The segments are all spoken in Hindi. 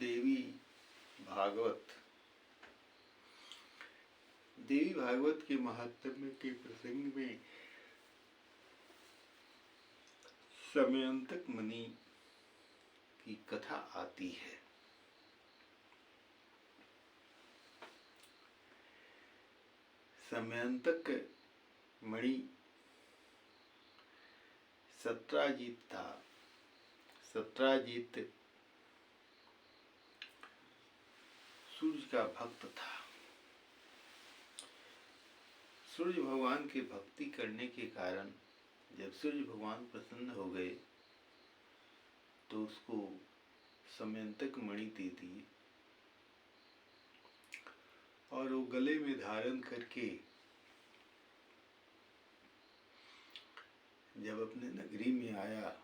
देवी भागवत। देवी भागवत के महात्म्य के प्रसंग में समयंतक मुनि की कथा आती है। समयंतक मणि सत्राजित था। सत्राजित सूर्य का भक्त था। सूर्य भगवान की भक्ति करने के कारण जब सूर्य भगवान प्रसन्न हो गए तो उसको समयंतक मणि दे दिए और वो गले में धारण करके जब अपने नगरी में आया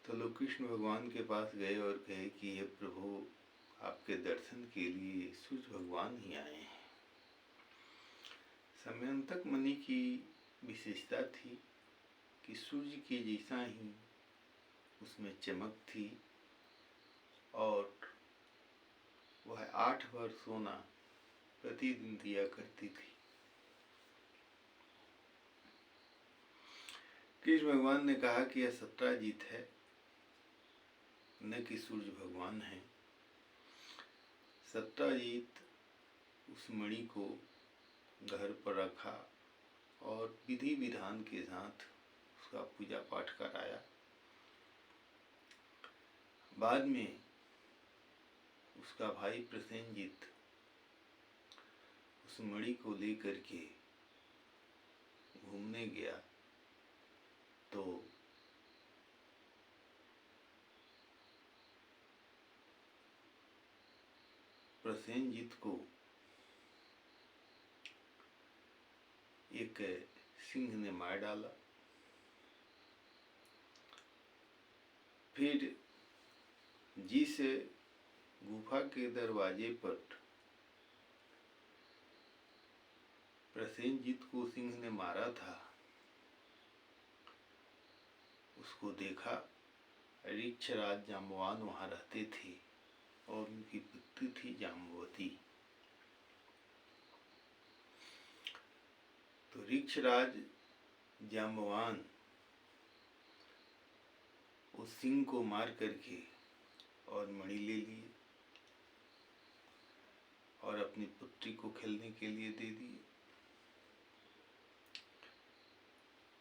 तो लोग कृष्ण भगवान के पास गए और कहे कि हे प्रभु, आपके दर्शन के लिए सूर्य भगवान ही आए हैं। समयंतक मुनि की विशेषता थी कि सूर्य के जैसा ही उसमें चमक थी और वह 8 बार सोना प्रतिदिन दिया करती थी। कृष्ण भगवान ने कहा कि यह सत्राजित है, न कि सूर्य भगवान है। सत्राजित उस मणि को घर पर रखा और विधि विधान के साथ उसका पूजा पाठ कराया। बाद में उसका भाई प्रसेनजित उस मणि को लेकर के घूमने गया तो प्रसेनजित को एक सिंह ने मार डाला। फिर जिस गुफा के दरवाजे पर प्रसेनजित को सिंह ने मारा था उसको देखा। ऋक्षराज जाम्बवान वहां रहते थे और उनकी पुत्री थी जाम्बवती। तो ऋक्षराज जाम्बवान उस सिंह को मार करके और मणि ले लिए और अपनी पुत्री को खेलने के लिए दे दिए।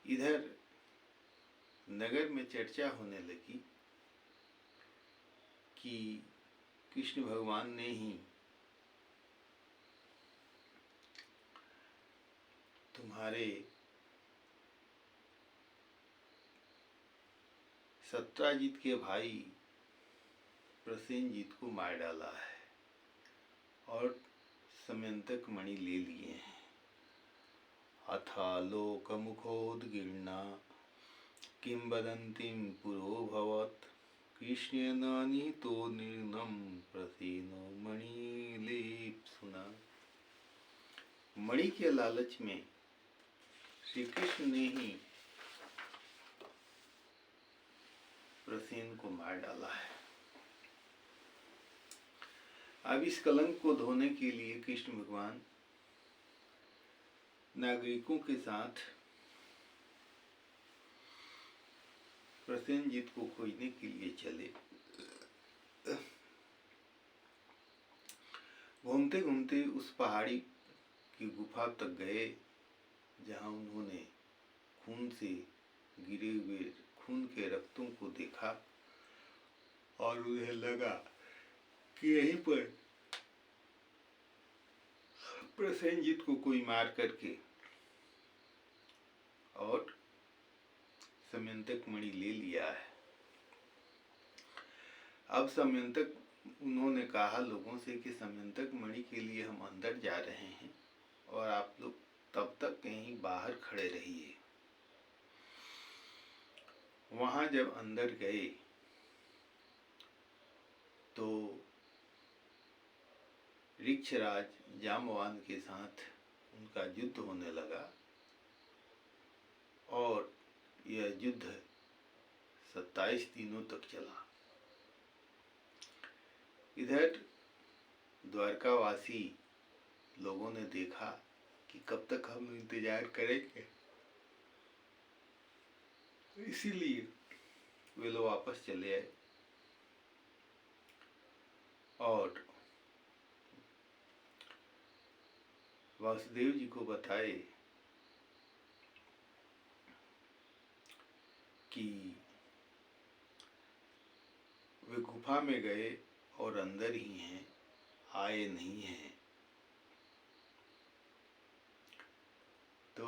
इधर नगर में चर्चा होने लगी कि कृष्ण भगवान ने ही तुम्हारे सत्राजित के भाई प्रसेनजित को मार डाला है और समयंतक मणि ले लिए हैं। अथा लोकमुखोद्गीर्णा किंवदंतीं पुरोभवत् कृष्णेन निहितो निर्णम प्रसेनो मणिलेप्सुना। मणि के लालच में श्री कृष्ण ने ही प्रसेन को मार डाला है। अब इस कलंक को धोने के लिए कृष्ण भगवान नागरिकों के साथ प्रसेनजित को खोजने के लिए चले। घूमते घूमते उस पहाड़ी की गुफा तक गए जहां उन्होंने खून से गिरे हुए खून के रक्तों को देखा और उन्हें लगा कि यहीं पर प्रसेनजित को कोई मार करके और समयंतक मणि ले लिया है। अब समयंतक उन्होंने कहा लोगों से कि समयंतक मणि के लिए हम अंदर जा रहे हैं और आप लोग तब तक कहीं बाहर खड़े रहिए। वहां जब अंदर गए तो ऋक्षराज जाम्बवान के साथ उनका युद्ध होने लगा और यह युद्ध 27 दिनों तक चला। इधर द्वारकावासी लोगों ने देखा कि कब तक हम इंतजार करेंगे, इसीलिए वे लोग वापस चले आए और वासुदेव जी को बताए कि वे गुफा में गए और अंदर ही हैं, आए नहीं हैं। तो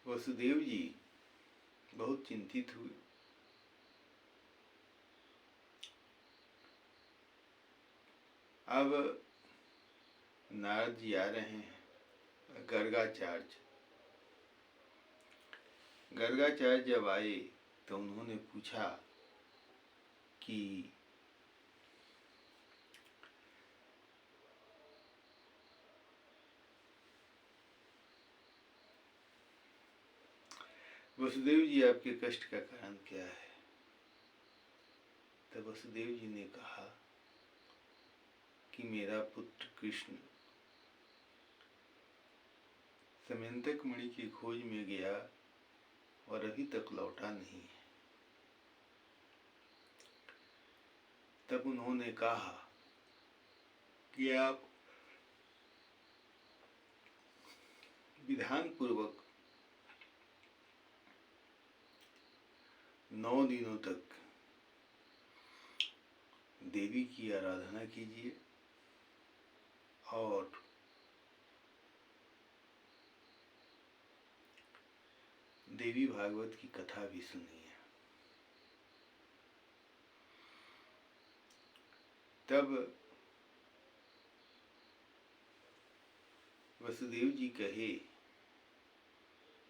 वसुदेव जी बहुत चिंतित हुए। अब नारद जी आ रहे हैं, गर्गाचार्य जब आए तो उन्होंने पूछा कि वसुदेव जी आपके कष्ट का कारण क्या है। तब वसुदेव जी ने कहा कि मेरा पुत्र कृष्ण समंतक मणि की खोज में गया और अभी तक लौटा नहीं है। तब उन्होंने कहा कि आप विधान पूर्वक 9 दिनों तक देवी की आराधना कीजिए और देवी भागवत की कथा भी सुनिए। तब वसुदेव जी कहे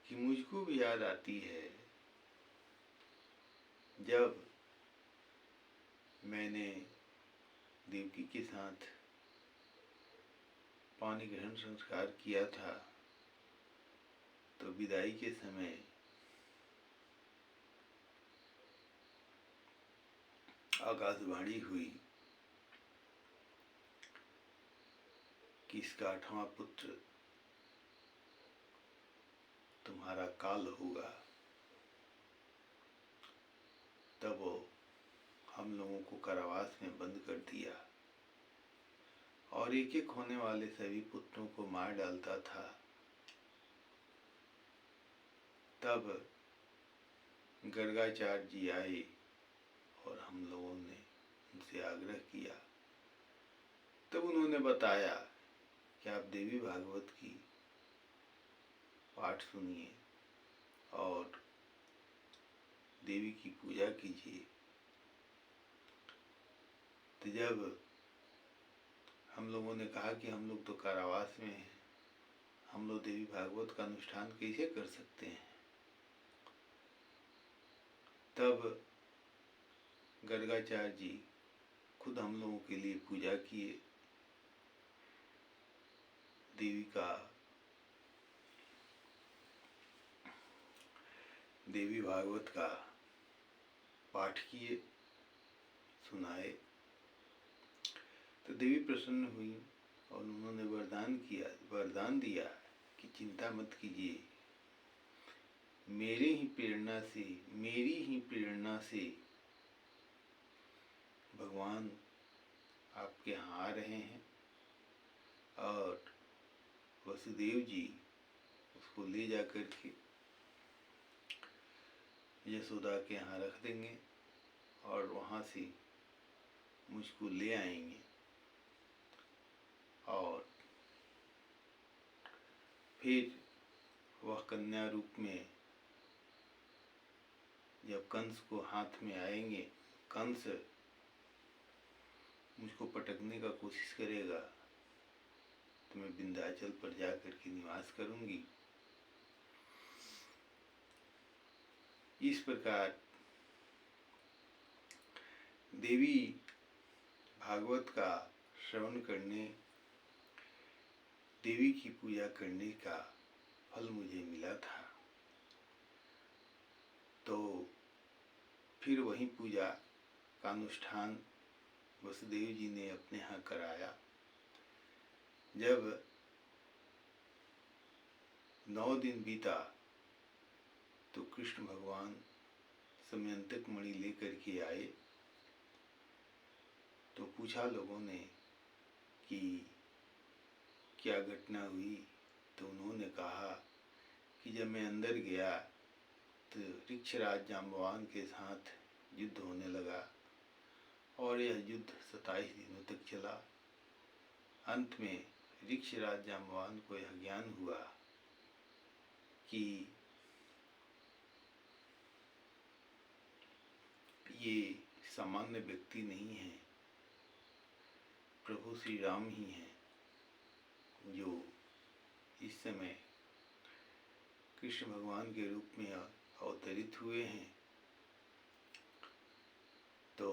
कि मुझको भी याद आती है जब मैंने देवकी के साथ पानी ग्रहण संस्कार किया था, तो विदाई के समय आकाशवाणी हुई कि इसका 8वां पुत्र तुम्हारा काल होगा। तब वो हम लोगों को कारावास में बंद कर दिया और एक एक होने वाले सभी पुत्रों को मार डालता था। तब गर्गाचार्य जी आए और हम लोगों ने उनसे आग्रह किया। तब उन्होंने बताया कि आप देवी भागवत की पाठ सुनिए और देवी की पूजा कीजिए। तो जब हम लोगों ने कहा कि हम लोग तो कारावास में हैं, हम लोग देवी भागवत का अनुष्ठान कैसे कर सकते हैं, तब गर्गाचार्य जी खुद हम लोगों के लिए पूजा किए, देवी का देवी भागवत का पाठ किए, सुनाए। तो देवी प्रसन्न हुई और उन्होंने वरदान दिया कि चिंता मत कीजिए, मेरी ही प्रेरणा से भगवान आपके यहाँ आ रहे हैं और वसुदेव जी उसको ले जाकर के यशोदा के यहाँ रख देंगे और वहाँ से मुझको ले आएंगे और फिर वह कन्या रूप में जब कंस को हाथ में आएंगे, कंस मुझको पटकने का कोशिश करेगा तो मैं विंध्याचल पर जाकर के निवास करूंगी। इस प्रकार देवी भागवत का श्रवण करने, देवी की पूजा करने का फल मुझे मिला था। तो फिर वही पूजा का अनुष्ठान वसुदेव जी ने अपने यहाँ कराया। जब 9 दिन बीता तो कृष्ण भगवान समयंतक मणि लेकर के आए। तो पूछा लोगों ने कि क्या घटना हुई। तो उन्होंने कहा कि जब मैं अंदर गया तो ऋक्षराज जाम्बवान के साथ युद्ध होने लगा और यह युद्ध 27 दिनों तक चला। अंत में ऋक्षराज जाम्बवान को यह ज्ञान हुआ कि ये सामान्य व्यक्ति नहीं है, प्रभु श्री राम ही हैं जो इस समय कृष्ण भगवान के रूप में अवतरित हुए हैं। तो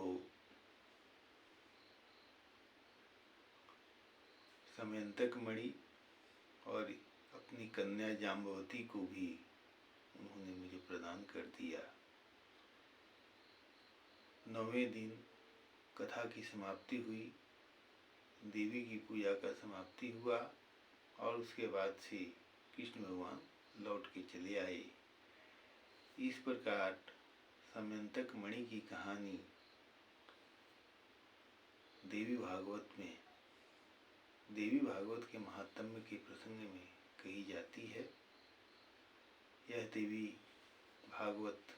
समयंतक मणि और अपनी कन्या जाम्बवती को भी उन्होंने मुझे प्रदान कर दिया। 9वें दिन कथा की समाप्ति हुई, देवी की पूजा का समाप्ति हुआ और उसके बाद से कृष्ण भगवान लौट के चले आए। इस प्रकार समयंतक मणि की कहानी देवी भागवत के महात्म्य के प्रसंग में कही जाती है। यह देवी भागवत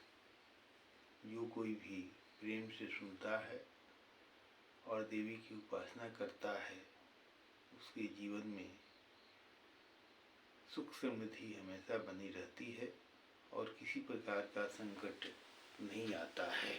जो कोई भी प्रेम से सुनता है और देवी की उपासना करता है, उसके जीवन में सुख समृद्धि हमेशा बनी रहती है और किसी प्रकार का संकट नहीं आता है।